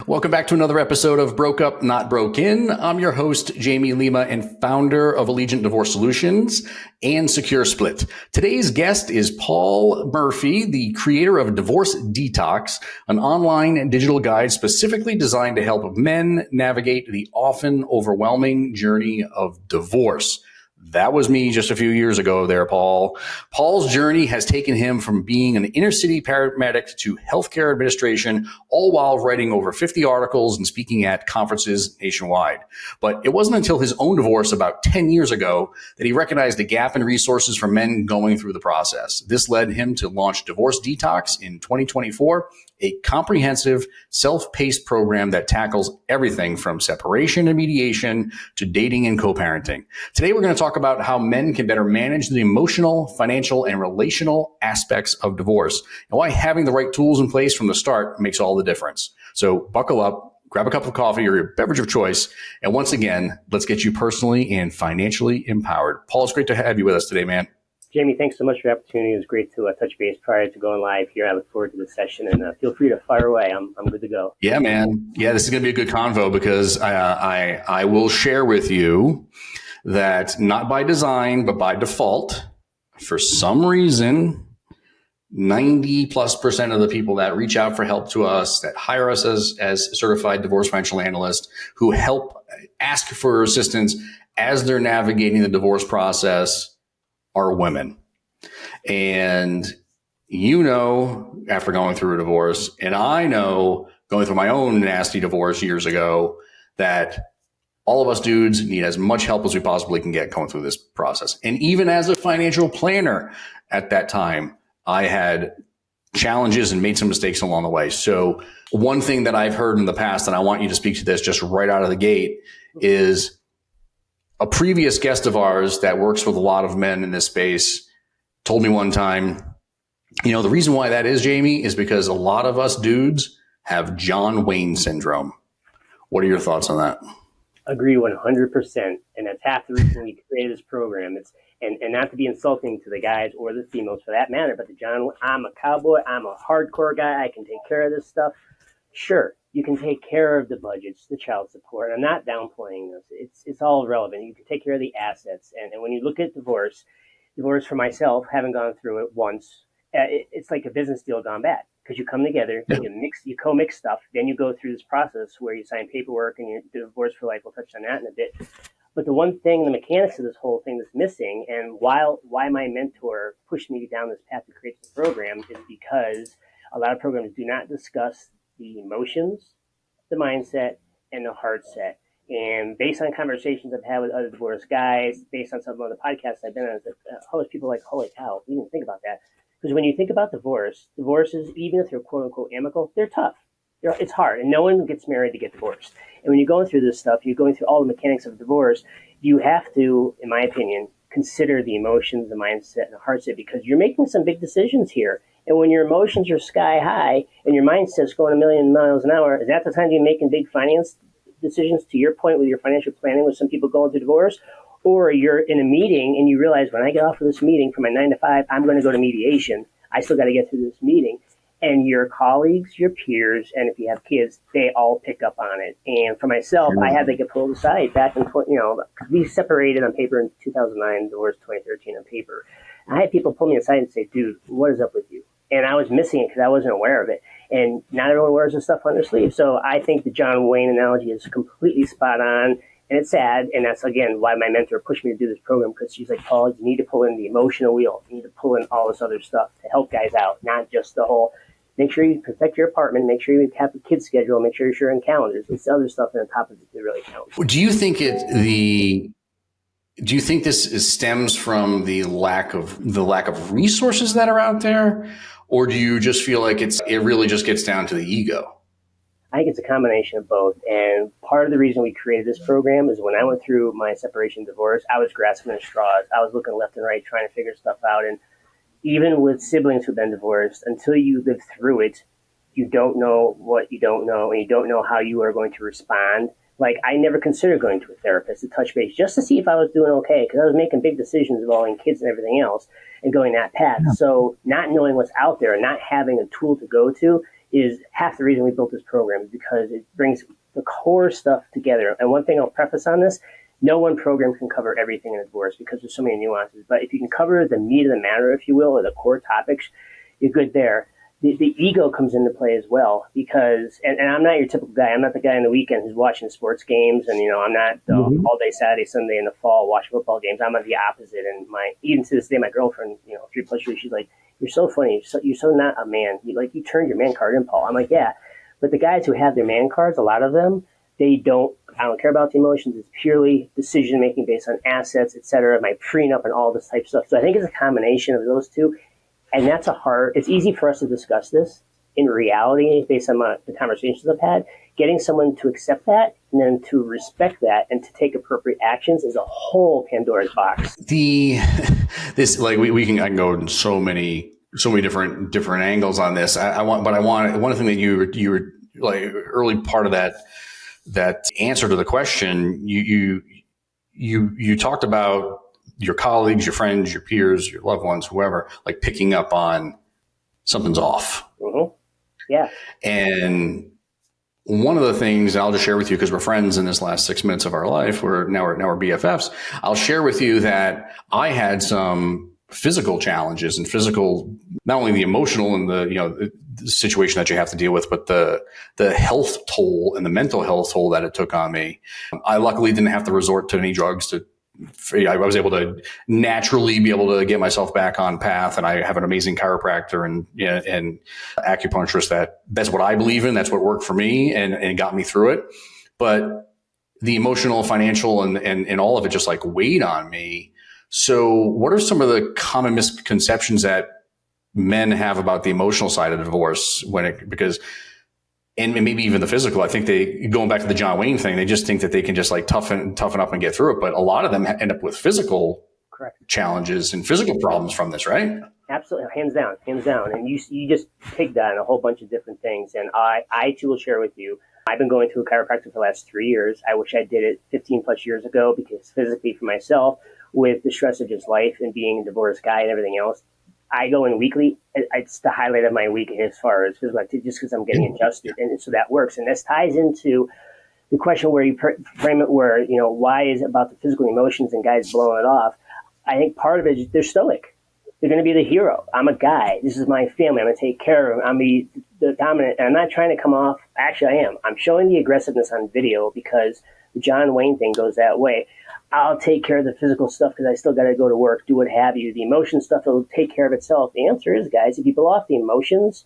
Welcome back to another episode of Broke Up, Not Broken. I'm your host, Jamie Lima, and founder of Allegiant Divorce Solutions and Secure Split. Today's guest is Paul Murphy, the creator of Divorce Detox, an online digital guide specifically designed to help men navigate the often overwhelming journey of divorce. That was me just a few years ago there, Paul. Paul's journey has taken him from being an inner city paramedic to healthcare administration, all while writing over 50 articles and speaking at conferences nationwide. But it wasn't until his own divorce about 10 years ago that he recognized a gap in resources for men going through the process. This led him to launch Divorce Detox in 2024, a comprehensive, self-paced program that tackles everything from separation and mediation to dating and co-parenting. Today, we're going to talk about how men can better manage the emotional, financial, and relational aspects of divorce, and why having the right tools in place from the start makes all the difference. So buckle up, grab a cup of coffee or your beverage of choice, and once again, let's get you personally and financially empowered. Paul, it's great to have you with us today, man. Jamie, thanks so much for the opportunity. It was great to touch base prior to going live here. I look forward to the session, and feel free to fire away. I'm good to go. Yeah, man. Yeah, this is going to be a good convo because I will share with you that not by design, but by default, for some reason, 90+% of the people that reach out for help to us, that hire us as certified divorce financial analysts, who help ask for assistance as they're navigating the divorce process, are women. And you know, after going through a divorce, and I know going through my own nasty divorce years ago, that all of us dudes need as much help as we possibly can get going through this process. And even as a financial planner at that time, I had challenges and made some mistakes along the way. So one thing that I've heard in the past, and I want you to speak to this just right out of the gate, is a previous guest of ours that works with a lot of men in this space told me one time, you know, the reason why that is, Jamie, is because a lot of us dudes have John Wayne syndrome. What are your thoughts on that? Agree 100%. And that's half the reason we created this program. It's and not to be insulting to the guys or the females for that matter, but I'm a cowboy, I'm a hardcore guy, I can take care of this stuff. Sure, you can take care of the budgets, the child support. I'm not downplaying this. It's all relevant. You can take care of the assets. And when you look at divorce for myself, having gone through it once, it's like a business deal gone bad. Because you come together, you co-mix stuff, then you go through this process where you sign paperwork and you divorce for life. We'll touch on that in a bit. But the one thing, the mechanics of this whole thing that's missing, and why my mentor pushed me down this path to create this program, is because a lot of programs do not discuss the emotions, the mindset, and the heart set. And based on conversations I've had with other divorced guys, based on some of the podcasts I've been on, how people are like, holy cow, we didn't think about that. Because when you think about divorces, even if they're quote unquote amicable, they're tough. It's hard, and no one gets married to get divorced. And when you're going through this stuff, you're going through all the mechanics of divorce, you have to, in my opinion, consider the emotions, the mindset, and the heart set, because you're making some big decisions here. And when your emotions are sky high and your mindset's going a million miles an hour, is that the time you're making big finance decisions, to your point with your financial planning with some people going through divorce? Or you're in a meeting and you realize, when I get off of this meeting from my 9 to 5, I'm going to go to mediation. I still got to get through this meeting. And your colleagues, your peers, and if you have kids, they all pick up on it. And for myself, I had to get pulled aside back in, we separated on paper in 2009, divorced 2013 on paper. And I had people pull me aside and say, dude, what is up with you? And I was missing it because I wasn't aware of it. And not everyone wears this stuff on their sleeve. So I think the John Wayne analogy is completely spot on. And it's sad, and that's, again, why my mentor pushed me to do this program, because she's like, Paul, you need to pull in the emotional wheel. You need to pull in all this other stuff to help guys out, not just the whole, make sure you protect your apartment, make sure you have the kids' schedule, make sure you're sharing calendars. It's the other stuff on top of it that really counts. Do you think this stems from the lack of resources that are out there, or do you just feel like it really just gets down to the ego? I think it's a combination of both. And part of the reason we created this program is when I went through my separation divorce, I was grasping at straws. I was looking left and right, trying to figure stuff out. And even with siblings who've been divorced, until you live through it, you don't know what you don't know, and you don't know how you are going to respond. Like, I never considered going to a therapist to touch base just to see if I was doing okay, because I was making big decisions involving kids and everything else and going that path. Yeah. So not knowing what's out there and not having a tool to go to, is half the reason we built this program is because it brings the core stuff together. And one thing I'll preface on this, no one program can cover everything in a divorce because there's so many nuances. But if you can cover the meat of the matter, if you will, or the core topics, you're good there. The ego comes into play as well because, and I'm not your typical guy. I'm not the guy on the weekend who's watching sports games, and I'm not all day Saturday, Sunday in the fall watching football games. I'm the opposite. And even to this day, my girlfriend, 3+ years, she's like, "You're so funny. You're so not a man. You turned your man card in, Paul." I'm like, "Yeah," but the guys who have their man cards, a lot of them, I don't care about the emotions. It's purely decision making based on assets, et cetera, my prenup and all this type of stuff. So I think it's a combination of those two. And it's easy for us to discuss this. In reality, based on the conversations I've had, getting someone to accept that and then to respect that and to take appropriate actions is a whole Pandora's box. I can go in so many different angles on this. One thing that you were like early part of that answer to the question, you talked about your colleagues, your friends, your peers, your loved ones, whoever, like picking up on something's off. Mm-hmm. Yeah. And one of the things I'll just share with you, because we're friends in this last 6 minutes of our life, we're BFFs. I'll share with you that I had some physical challenges and not only the emotional and the situation that you have to deal with, but the health toll and the mental health toll that it took on me. I luckily didn't have to resort to any drugs I was able to naturally be able to get myself back on path. And I have an amazing chiropractor and acupuncturist that's what I believe in. That's what worked for me and got me through it. But the emotional, financial, and all of it just like weighed on me. So what are some of the common misconceptions that men have about the emotional side of divorce and maybe even the physical? I think going back to the John Wayne thing, they just think that they can just like toughen up and get through it. But a lot of them end up with physical challenges and physical problems from this, right? Absolutely. Hands down. And you just picked on a whole bunch of different things. And I too will share with you, I've been going to a chiropractor for the last 3 years. I wish I did it 15+ years ago because physically for myself, with the stress of just life and being a divorced guy and everything else, I go in weekly. It's the highlight of my week as far as physical activity, just because I'm getting adjusted. And so that works. And this ties into the question where you frame it where, why is it about the physical emotions and guys blowing it off? I think part of it is they're stoic. They're going to be the hero. I'm a guy. This is my family. I'm going to take care of them. I'm the dominant. And I'm not trying to come off. Actually, I am. I'm showing the aggressiveness on video because the John Wayne thing goes that way. I'll take care of the physical stuff because I still got to go to work, do what have you. The emotion stuff will take care of itself. The answer is, guys, if you blow off the emotions,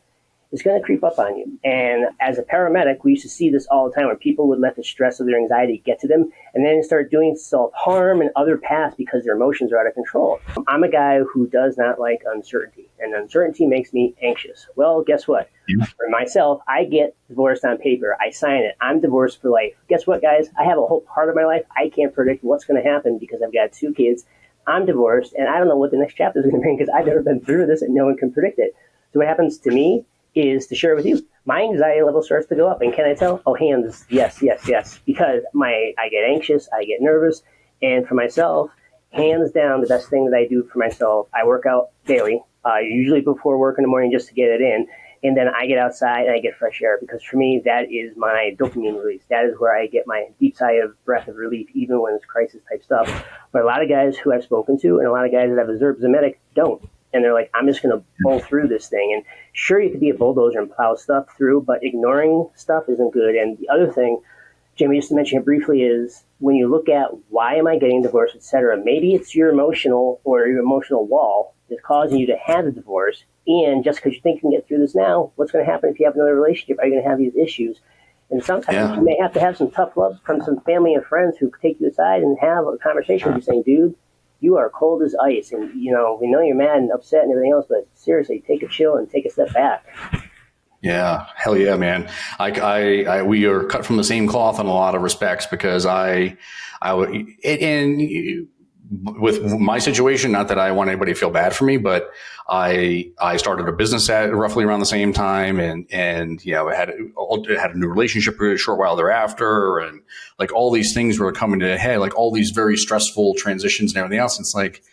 it's going to creep up on you. And as a paramedic, we used to see this all the time where people would let the stress of their anxiety get to them and then start doing self-harm and other paths because their emotions are out of control. I'm a guy who does not like uncertainty, and uncertainty makes me anxious. Well, guess what? For myself, I get divorced on paper. I sign it. I'm divorced for life. Guess what, guys? I have a whole part of my life I can't predict what's going to happen because I've got 2 kids. I'm divorced, and I don't know what the next chapter is going to bring because I've never been through this and no one can predict it. So what happens to me is to share with you. My anxiety level starts to go up. And can I tell? Oh, hands, yes. Because I get anxious, I get nervous. And for myself, hands down, the best thing that I do for myself, I work out daily, usually before work in the morning just to get it in. And then I get outside and I get fresh air because for me, that is my dopamine release. That is where I get my deep sigh of breath of relief, even when it's crisis type stuff. But a lot of guys who I've spoken to and a lot of guys that I've observed as a medic don't. And they're like, I'm just going to pull through this thing. And sure, you could be a bulldozer and plow stuff through, but ignoring stuff isn't good. And the other thing, Jamie, just to mention it briefly, is when you look at why am I getting divorced, et cetera, maybe it's your emotional wall that's causing you to have a divorce. And just because you think you can get through this now, what's going to happen if you have another relationship? Are you going to have these issues? And sometimes you may have to have some tough love from some family and friends who take you aside and have a conversation with you saying, dude, you are cold as ice, and we know you're mad and upset and everything else, but seriously, take a chill and take a step back. Yeah, hell yeah, man. We are cut from the same cloth in a lot of respects because with my situation, not that I want anybody to feel bad for me, but I started a business at roughly around the same time, and had a new relationship a short while thereafter, and like all these things were coming to a head, like all these very stressful transitions and everything else. It's like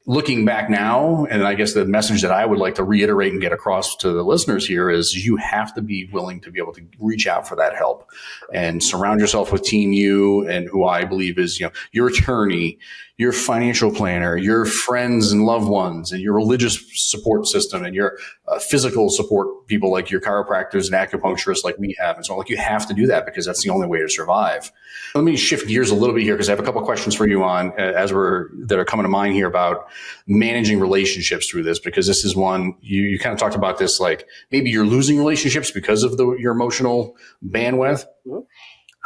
looking back now, and I guess the message that I would like to reiterate and get across to the listeners here is you have to be willing to be able to reach out for that help and surround yourself with Team You, and who I believe is, your attorney, your financial planner, your friends and loved ones, and your religious support system, and your physical support people like your chiropractors and acupuncturists like we have. And so you have to do that because that's the only way to survive. Let me shift gears a little bit here because I have a couple of questions for you on that are coming to mind here about managing relationships through this, because this is one you kind of talked about this, like maybe you're losing relationships because of your emotional bandwidth. Mm-hmm.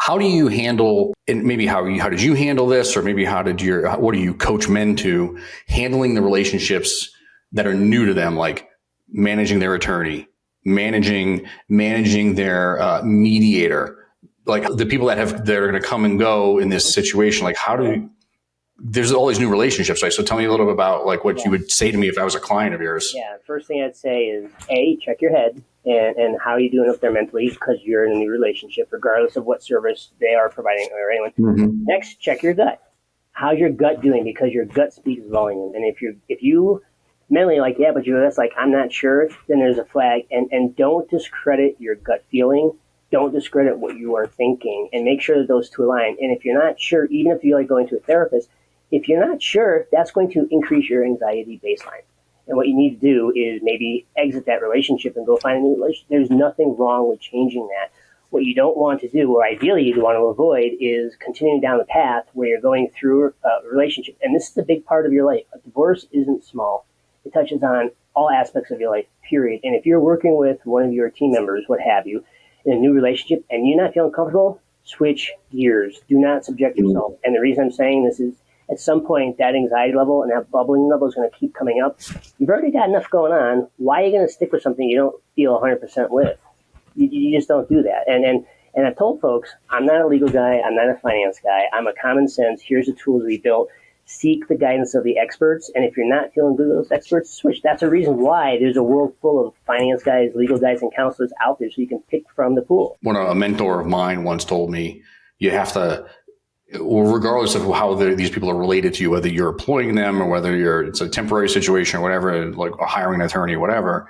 How do you handle, and maybe how did you handle this, or maybe what do you coach men to handling the relationships that are new to them, like managing their attorney, managing their mediator, like the people that are going to come and go in this situation? Like there's all these new relationships, right? So tell me a little bit about like what you would say to me if I was a client of yours. Yeah. First thing I'd say is check your head and how are you doing up there mentally, because you're in a new relationship, regardless of what service they are providing or anyone. Mm-hmm. Next, check your gut. How's your gut doing? Because your gut speaks volume. And if you mentally like, yeah, but that's like, I'm not sure, then there's a flag. And don't discredit your gut feeling. Don't discredit what you are thinking, and make sure that those two align. And if you're not sure, even if you like going to a therapist, if you're not sure, that's going to increase your anxiety baseline. And what you need to do is maybe exit that relationship and go find a new relationship. There's nothing wrong with changing that. What you don't want to do, or ideally you want to avoid, is continuing down the path where you're going through a relationship. And this is a big part of your life. A divorce isn't small. It touches on all aspects of your life, period. And if you're working with one of your team members, what have you, in a new relationship and you're not feeling comfortable, switch gears. Do not subject yourself. And the reason I'm saying this is, at some point, that anxiety level and that bubbling level is going to keep coming up. You've already got enough going on. Why are you going to stick with something you don't feel 100% with? You just don't do that. And I've told folks, I'm not a legal guy. I'm not a finance guy. I'm a common sense. Here's the tools we built. Seek the guidance of the experts. And if you're not feeling good with those experts, switch. That's a reason why there's a world full of finance guys, legal guys, and counselors out there so you can pick from the pool. A mentor of mine once told me, you have to, regardless of how these people are related to you, whether you're employing them or whether it's a temporary situation or whatever, like hiring an attorney or whatever,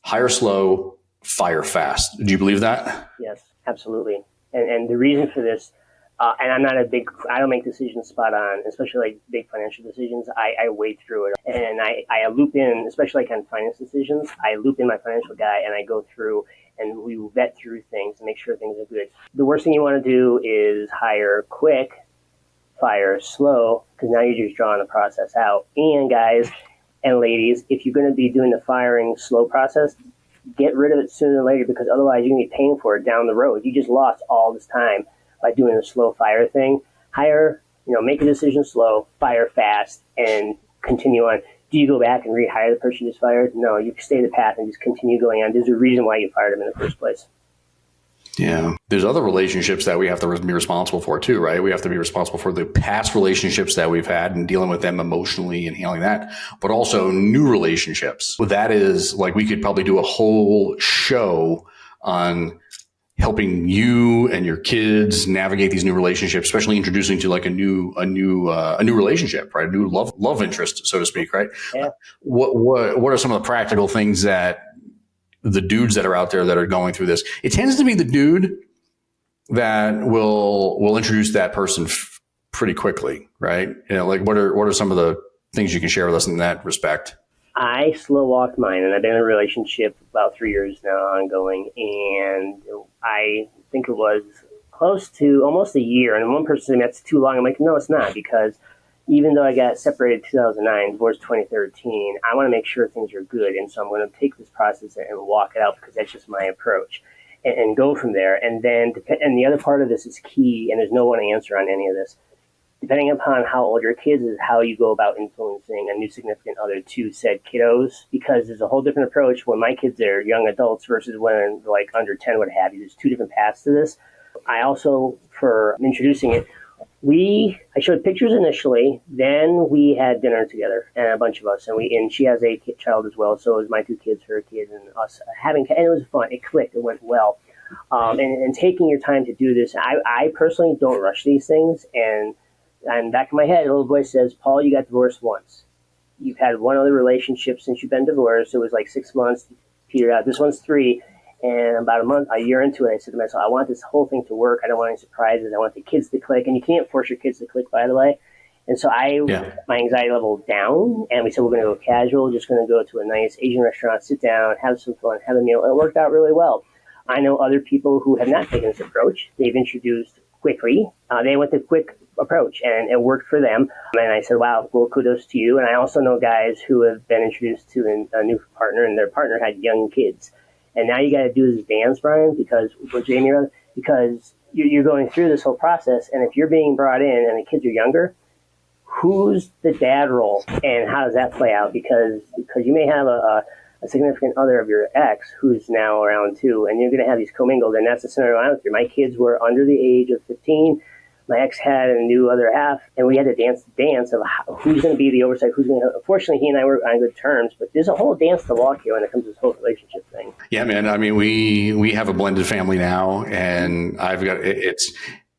hire slow, fire fast. Do you believe that? Yes, absolutely. And the reason for this, and I don't make decisions spot on, especially like big financial decisions. I wade through it, and I loop in, especially like on finance decisions, I loop in my financial guy and I go through and we vet through things and make sure things are good. The worst thing you want to do is hire quick, fire slow, because now you're just drawing the process out. And guys and ladies, if you're going to be doing the firing slow process, get rid of it sooner than later, because otherwise you're going to be paying for it down the road. You just lost all this time by doing the slow fire thing. Hire, make a decision slow, fire fast, and continue on. Do you go back and rehire the person you just fired? No, you stay the path and just continue going on. There's a reason why you fired them in the first place. Yeah. There's other relationships that we have to be responsible for too, right? We have to be responsible for the past relationships that we've had and dealing with them emotionally and handling that, but also new relationships. That is, like, we could probably do a whole show on helping you and your kids navigate these new relationships, especially introducing to like a new relationship, right? A new love interest, so to speak, right? Yeah. What are some of the practical things that the dudes that are out there that are going through this? It tends to be the dude that will introduce that person pretty quickly, right? Like what are some of the things you can share with us in that respect? I slow walked mine, and I've been in a relationship about 3 years now, ongoing, and I think it was close to almost a year. And one person said, that's too long. I'm like, no, it's not, because even though I got separated in 2009, divorced 2013, I want to make sure things are good. And so I'm going to take this process and walk it out, because that's just my approach, and go from there. And then, and the other part of this is key, and there's no one answer on any of this. Depending upon how old your kids is, how you go about influencing a new significant other to said kiddos, because there's a whole different approach when my kids are young adults versus when they're like under 10, what have you. There's two different paths to this. I also, for introducing it, I showed pictures initially, then we had dinner together, and a bunch of us, and she has a child as well, so it was my two kids, her kid, and us and it was fun. It clicked. It went well. And taking your time to do this, I personally don't rush these things, and back in my head, a little voice says, Paul, you got divorced once. you've had one other relationship since you've been divorced. It was like 6 months, petered out. This one's 3. And about a year into it, I said to myself, I want this whole thing to work. I don't want any surprises. I want the kids to click. And you can't force your kids to click, by the way. And so my anxiety level down, and we said, we're going to go casual, just going to go to a nice Asian restaurant, sit down, have some fun, have a meal. And it worked out really well. I know other people who have not taken this approach. They've introduced quickly. They went the quick approach, and it worked for them. And I said, wow, well, kudos to you. And I also know guys who have been introduced to a new partner, and their partner had young kids. And now you got to do this dance, Brian, because you're going through this whole process. And if you're being brought in and the kids are younger, who's the dad role, and how does that play out? Because you may have a significant other of your ex who's now around too, and you're going to have these commingled. And that's the scenario I went through. My kids were under the age of 15. My ex had a new other half, and we had to dance the dance of who's going to be the oversight, who's going to. Unfortunately, he and I were on good terms, but there's a whole dance to walk here when it comes to this whole relationship thing. Yeah, man. I mean, we have a blended family now, and I've got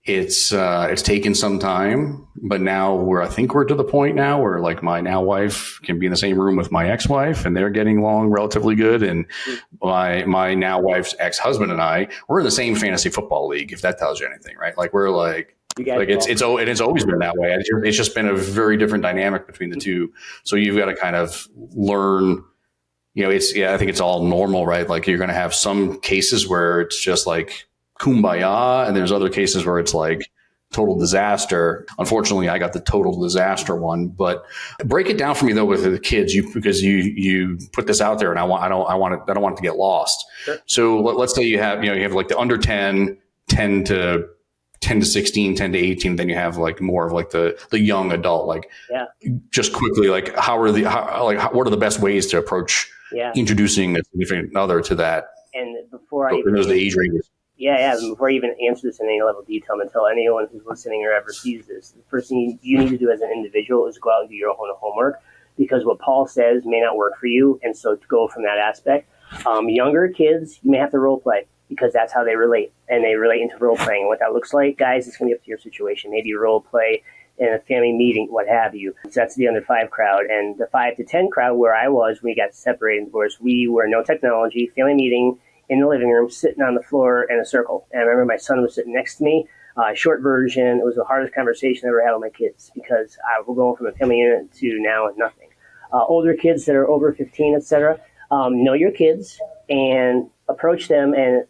it's taken some time, but now I think we're to the point now where like my now wife can be in the same room with my ex-wife, and they're getting along relatively good. And my now wife's ex-husband and we're in the same fantasy football league, if that tells you anything, right? Like we're like it's always been that way. It's just been a very different dynamic between the two. So you've got to kind of learn, I think it's all normal, right? Like you're going to have some cases where it's just like kumbaya, and there's other cases where it's like total disaster. Unfortunately, I got the total disaster one. But break it down for me though with the kids, because you put this out there, and I don't want it to get lost. Sure. So let's say you have like the under 10 to 16, 10 to 18, then you have like more of like the young adult. Like, just quickly, like what are the best ways to approach introducing a significant other to that? And before the age ranges. Before I even answer this in any level of detail, and tell anyone who's listening or ever sees this, the first thing you need to do as an individual is go out and do your own homework, because what Paul says may not work for you. And so to go from that aspect, younger kids, you may have to role play, because that's how they relate, and they relate into role playing. And what that looks like, guys, it's going to be up to your situation. Maybe role play in a family meeting, what have you. So that's the under 5 crowd. And the 5 to 10 crowd, where I was, we got separated and divorced. We were no technology, family meeting, in the living room, sitting on the floor in a circle. And I remember my son was sitting next to me. Short version, it was the hardest conversation I ever had with my kids, because we're going from a family unit to now nothing. Older kids that are over 15, etc., know your kids and approach them and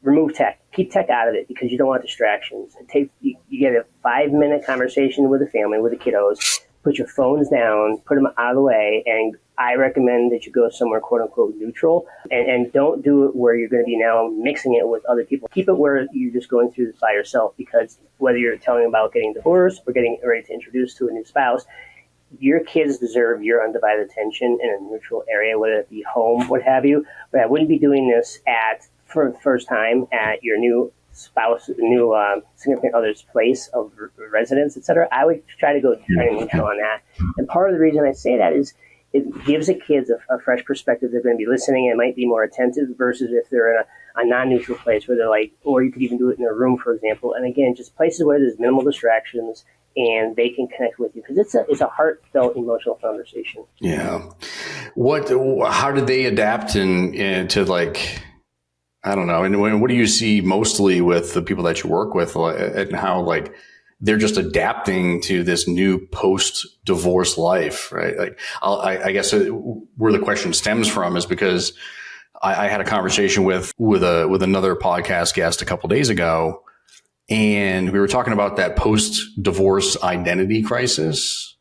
remove tech. Keep tech out of it, because you don't want distractions. You get a 5-minute conversation with the family, with the kiddos. Put your phones down, put them out of the way, and I recommend that you go somewhere quote unquote neutral, and don't do it where you're going to be now mixing it with other people. Keep it where you're just going through this by yourself, because whether you're telling about getting divorced or getting ready to introduce to a new spouse, your kids deserve your undivided attention in a neutral area, whether it be home, what have you. But I wouldn't be doing this for the first time at your new spouse, new significant other's place of residence, etc. I would try to go kind of neutral on that. And part of the reason I say that is it gives the kids a fresh perspective. They're going to be listening and might be more attentive, versus if they're in a non-neutral place where they're like, or you could even do it in a room, for example. And again, just places where there's minimal distractions and they can connect with you, because it's a heartfelt, emotional conversation. Yeah. How did they adapt to like, I don't know. And what do you see mostly with the people that you work with, and how like they're just adapting to this new post-divorce life, right? Like, I guess where the question stems from is because I had a conversation with another podcast guest a couple of days ago, and we were talking about that post-divorce identity crisis.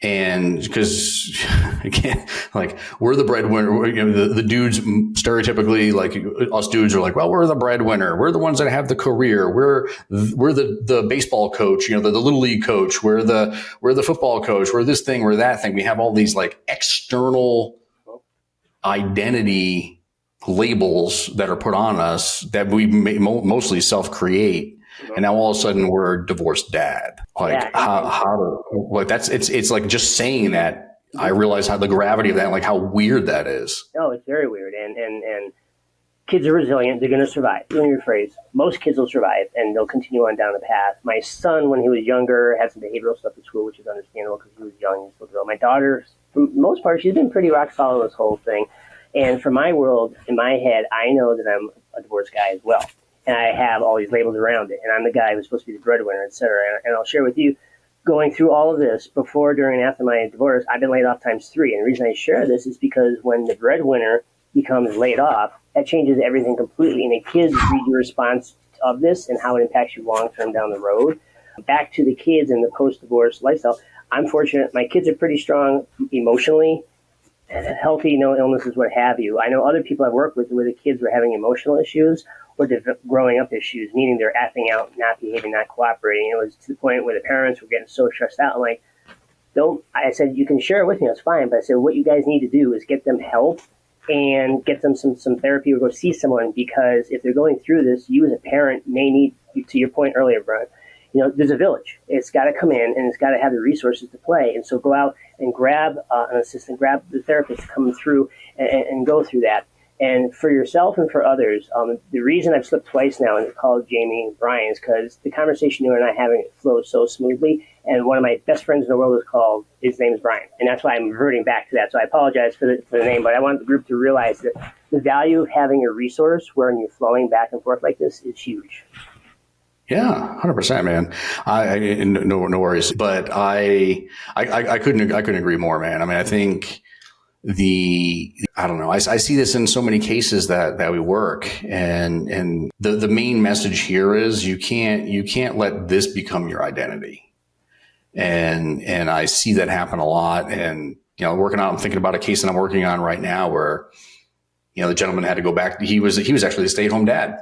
And because again, like we're the breadwinner, the dudes stereotypically, like us dudes are like, well, we're the breadwinner. We're the ones that have the career. We're the baseball coach, the little league coach. We're the football coach. We're this thing. We're that thing. We have all these like external identity labels that are put on us that we mostly self-create. And now all of a sudden we're a divorced dad. Like how like it's like just saying that I realize how the gravity of that, like how weird that is. No, it's very weird. And Kids are resilient. They're going to survive. Don't rephrase. Most kids will survive, and they'll continue on down the path. My son, when he was younger, had some behavioral stuff at school, which is understandable because he was young and still grow. My daughter, for the most part, she's been pretty rock solid this whole thing. And for my world, in my head, I know that I'm a divorced guy as well. And I have all these labels around it. And I'm the guy who's supposed to be the breadwinner, et cetera. And I'll share with you, going through all of this before, during, and after my divorce, I've been laid off times 3. And the reason I share this is because when the breadwinner becomes laid off, that changes everything completely. And the kids read your response of this and how it impacts you long-term down the road. Back to the kids and the post-divorce lifestyle. I'm fortunate. My kids are pretty strong emotionally, healthy, no illnesses, what have you. I know other people I've worked with where the kids were having emotional issues or growing up issues, meaning they're acting out, not behaving, not cooperating. It was to the point where the parents were getting so stressed out. I'm like, I said, you can share it with me, that's fine. But I said, what you guys need to do is get them help and get them some therapy or go see someone, because if they're going through this, you as a parent may need, to your point earlier, Brian, there's a village. It's got to come in and it's got to have the resources to play. And so go out and grab an assistant, grab the therapist coming through and go through that. And for yourself and for others, the reason I've slipped twice now and called Jamie and Brian is because the conversation you and I having flows so smoothly. And one of my best friends in the world his name is Brian. And that's why I'm reverting back to that. So I apologize for the name, but I want the group to realize that the value of having a resource where you're flowing back and forth like this is huge. Yeah, 100%, man. No worries. But I couldn't agree more, man. I mean, I think I don't know. I see this in so many cases that we work, and the main message here is you can't let this become your identity. And I see that happen a lot. And, I'm thinking about a case that I'm working on right now where, the gentleman had to go back. He was actually a stay-at-home dad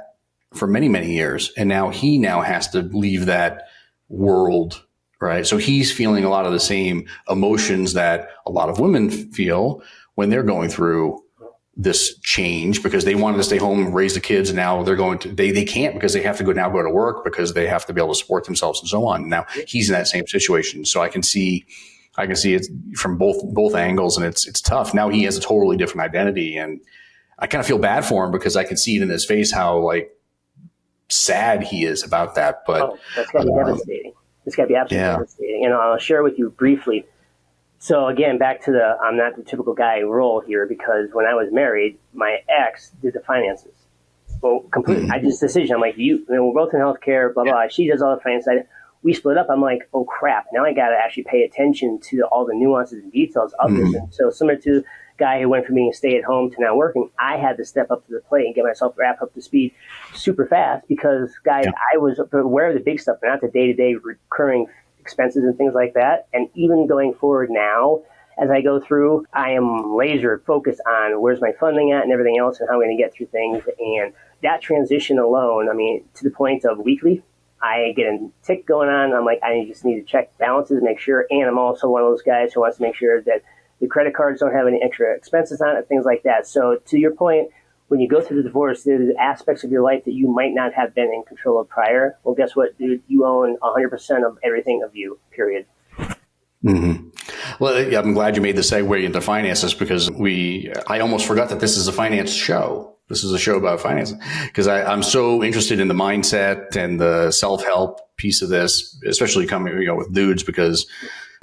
for many, many years. And now he has to leave that world, right? So he's feeling a lot of the same emotions that a lot of women feel when they're going through this change, because they wanted to stay home and raise the kids. And now they can't, because they have to go to work because they have to be able to support themselves and so on. Now he's in that same situation. So I can see it from both angles, and it's tough. Now he has a totally different identity, and I kind of feel bad for him because I can see it in his face how sad he is about that. But that's got to be devastating. It's got to be absolutely devastating. And I'll share with you briefly. So again, back to I'm not the typical guy role here, because when I was married, my ex did the finances. Well, completely. I just decision. I'm like, we're both in healthcare, blah, blah. She does all the finances. We split up. I'm like, oh crap. Now I got to actually pay attention to all the nuances and details of this. And so similar to the guy who went from being a stay at home to now working, I had to step up to the plate and get myself wrapped up to speed super fast, because guys, I was aware of the big stuff, not the day-to-day recurring expenses and things like that. And even going forward now, as I go through, I am laser focused on where's my funding at and everything else and how I'm going to get through things. And that transition alone, to the point of weekly, I get a tick going on. I'm like, I just need to check balances, make sure. And I'm also one of those guys who wants to make sure that the credit cards don't have any extra expenses on it, things like that. So to your point, when you go through the divorce, there's aspects of your life that you might not have been in control of prior. Well, guess what, dude? You own 100% of everything of you, period. Mm-hmm. Well, yeah, I'm glad you made the segue into finances, because I almost forgot that this is a finance show. This is a show about finance, because I'm so interested in the mindset and the self-help piece of this, especially coming, with dudes, because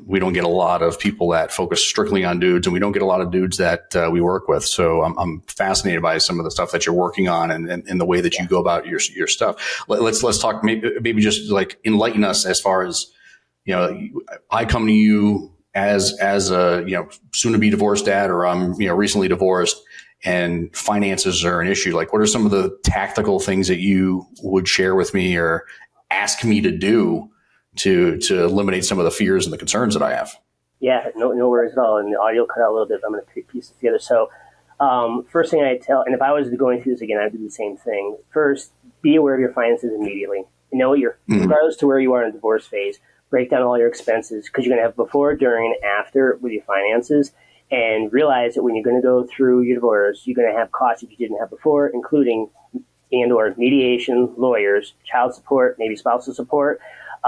we don't get a lot of people that focus strictly on dudes, and we don't get a lot of dudes that we work with. So I'm fascinated by some of the stuff that you're working on and the way that you go about your stuff. Let's talk, maybe just enlighten us as far as, I come to you as a, soon to be divorced dad, or I'm, recently divorced, and finances are an issue. What are some of the tactical things that you would share with me or ask me to do to eliminate some of the fears and the concerns that I have? Yeah, no worries at all. And the audio cut out a little bit, but I'm going to piece it together. So first thing I tell, and if I was going through this again, I'd do the same thing. First, be aware of your finances immediately. Know what regardless to where you are in the divorce phase, break down all your expenses, because you're going to have before, during, and after with your finances. And realize that when you're going to go through your divorce, you're going to have costs that you didn't have before, including and/or mediation, lawyers, child support, maybe spousal support.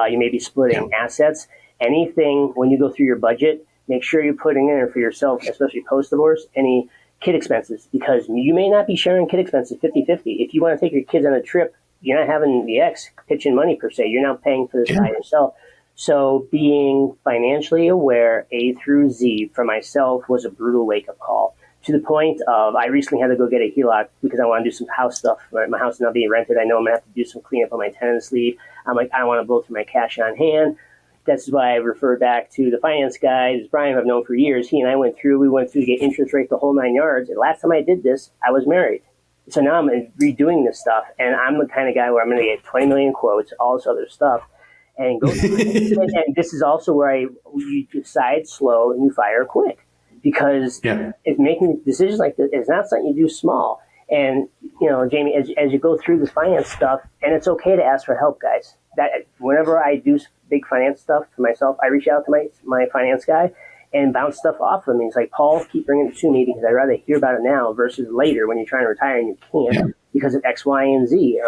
You may be splitting assets. Anything, when you go through your budget, make sure you're putting in for yourself, especially post-divorce, any kid expenses, because you may not be sharing kid expenses 50-50. If you want to take your kids on a trip, you're not having the ex pitch in money per se. You're not paying for this by yourself. So being financially aware, A through Z, for myself was a brutal wake-up call, to the point of I recently had to go get a HELOC because I want to do some house stuff. My house is now being rented. I know I'm going to have to do some cleanup on my tenants leave. I'm like, I don't want to blow through my cash on hand. That's why I referred back to the finance guy, this Brian, who I've known for years. We went through to get interest rate the whole 9 yards. And last time I did this, I was married. So now I'm redoing this stuff. And I'm the kind of guy where I'm going to get 20 million quotes, all this other stuff, and go through it. And this is also where you decide slow and you fire quick. Because if making decisions like this is not something you do small. And, Jamie, as you go through this finance stuff, and it's okay to ask for help, guys. That whenever I do big finance stuff for myself, I reach out to my finance guy and bounce stuff off of me. It's like, Paul, keep bringing it to me because I'd rather hear about it now versus later when you're trying to retire and you can't because of X, Y, and Z.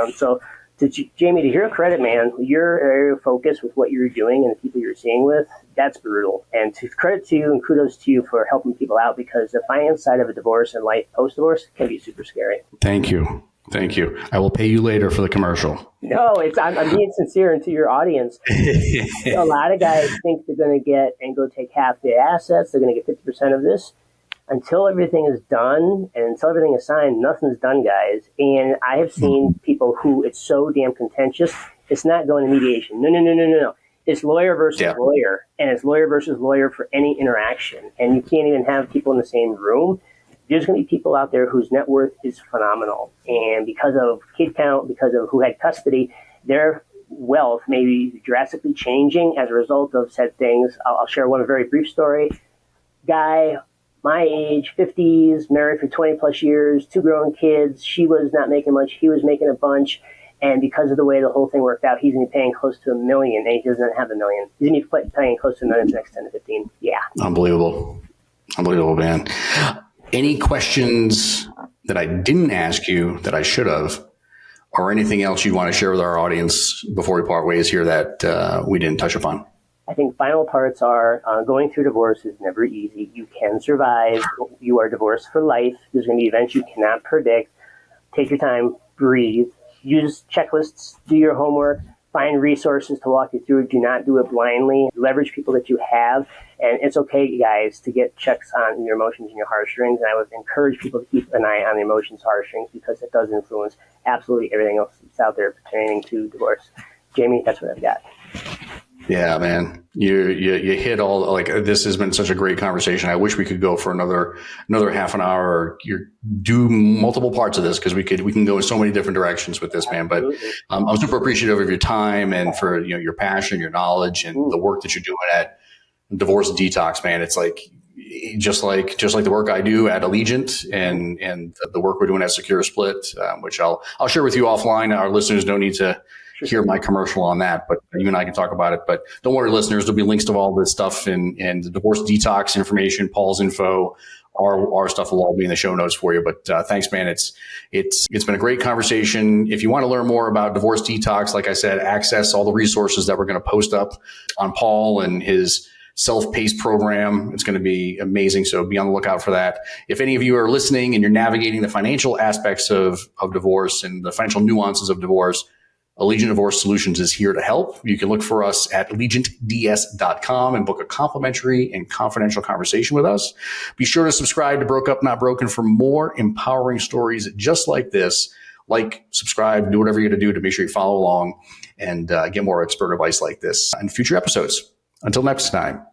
Jamie, to your credit, man, your area of focus with what you're doing and the people you're seeing with, that's brutal. And to credit to you and kudos to you for helping people out, because the finance side of a divorce and life post-divorce can be super scary. Thank you. I will pay you later for the commercial. No, I'm being sincere, and to your audience, a lot of guys think they're going to get and go take half the assets. They're going to get 50% of this. Until everything is done and until everything is signed, nothing's done, guys. And I have seen people who it's so damn contentious, it's not going to mediation. No. It's lawyer versus lawyer, and it's lawyer versus lawyer for any interaction. And you can't even have people in the same room. There's going to be people out there whose net worth is phenomenal. And because of kid count, because of who had custody, their wealth may be drastically changing as a result of said things. I'll share one very brief story. Guy, my age, 50s, married for 20 plus years, 2 grown kids. She was not making much. He was making a bunch. And because of the way the whole thing worked out, he's going to be paying close to $1 million, and he doesn't have $1 million. He's going to be paying close to $1 million in the next 10 to 15. Yeah. Unbelievable, man. Any questions that I didn't ask you that I should have, or anything else you want to share with our audience before we part ways here that we didn't touch upon? I think final parts are going through divorce is never easy. You can survive. You are divorced for life. There's going to be events you cannot predict. Take your time, breathe, use checklists, do your homework, find resources to walk you through it. Do not do it blindly. Leverage people that you have. And it's okay, guys, to get checks on your emotions and your heartstrings. And I would encourage people to keep an eye on the emotions, heartstrings, because it does influence absolutely everything else that's out there pertaining to divorce. Jamie, that's what I've got. Yeah, man, you hit all, like, this has been such a great conversation. I wish we could go for another half an hour, or do multiple parts of this, because we can go in so many different directions with this, man. But I'm super appreciative of your time and for your passion, your knowledge, and the work that you're doing at Divorce Detox, man. It's like just like the work I do at Allegiant and the work we're doing at Secure Split, which I'll share with you offline. Our listeners don't need to hear my commercial on that, but you and I can talk about it. But don't worry, listeners, there'll be links to all this stuff and the Divorce Detox information, Paul's info, our stuff will all be in the show notes for you. But thanks, man. It's been a great conversation. If you want to learn more about Divorce Detox, like I said, access all the resources that we're going to post up on Paul and his self-paced program. It's going to be amazing. So be on the lookout for that. If any of you are listening and you're navigating the financial aspects of divorce and the financial nuances of divorce, Allegiant Divorce Solutions is here to help. You can look for us at allegiantds.com and book a complimentary and confidential conversation with us. Be sure to subscribe to Broke Up Not Broken for more empowering stories just like this. Like, subscribe, do whatever you got to do to make sure you follow along and get more expert advice like this in future episodes. Until next time.